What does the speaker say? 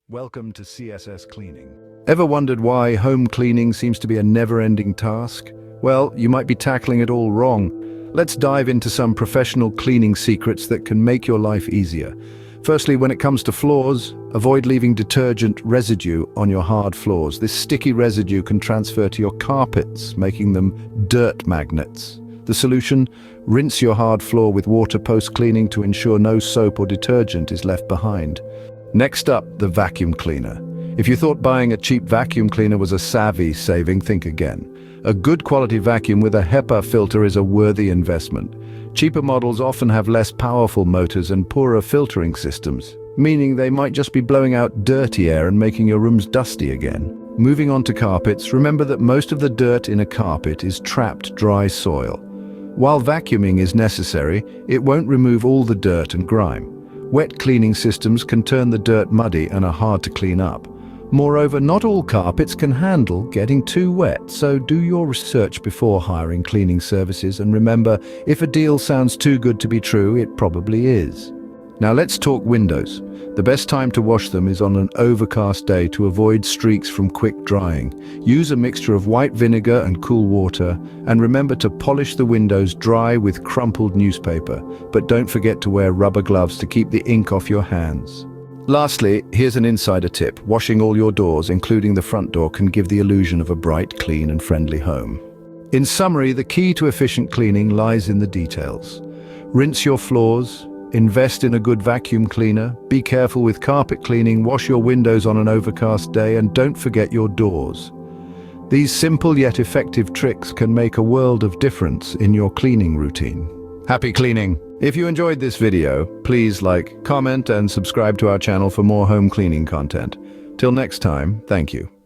Welcome to CSS Cleaning. Ever wondered why home cleaning seems to be a never-ending task? Well, you might be tackling it all wrong. Let's dive into some professional cleaning secrets that can make your life easier. Firstly, when it comes to floors, avoid leaving detergent residue on your hard floors. This sticky residue can transfer to your carpets, making them dirt magnets. The solution? Rinse your hard floor with water post-cleaning to ensure no soap or detergent is left behind. Next up, the vacuum cleaner. If you thought buying a cheap vacuum cleaner was a savvy saving, think again. A good quality vacuum with a HEPA filter is a worthy investment. Cheaper models often have less powerful motors and poorer filtering systems, meaning they might just be blowing out dirty air and making your rooms dusty again. Moving on to carpets, remember that most of the dirt in a carpet is trapped dry soil. While vacuuming is necessary, it won't remove all the dirt and grime. Wet cleaning systems can turn the dirt muddy and are hard to clean up. Moreover, not all carpets can handle getting too wet, so do your research before hiring cleaning services, and remember, if a deal sounds too good to be true, it probably is. Now let's talk windows. The best time to wash them is on an overcast day to avoid streaks from quick drying. Use a mixture of white vinegar and cool water, and remember to polish the windows dry with crumpled newspaper, but don't forget to wear rubber gloves to keep the ink off your hands. Lastly, here's an insider tip. Washing all your doors, including the front door, can give the illusion of a bright, clean and friendly home. In summary, the key to efficient cleaning lies in the details. Rinse your floors, invest in a good vacuum cleaner, be careful with carpet cleaning, wash your windows on an overcast day, and don't forget your doors. These simple yet effective tricks can make a world of difference in your cleaning routine. Happy cleaning! If you enjoyed this video, please like, comment, and subscribe to our channel for more home cleaning content. Till next time, thank you.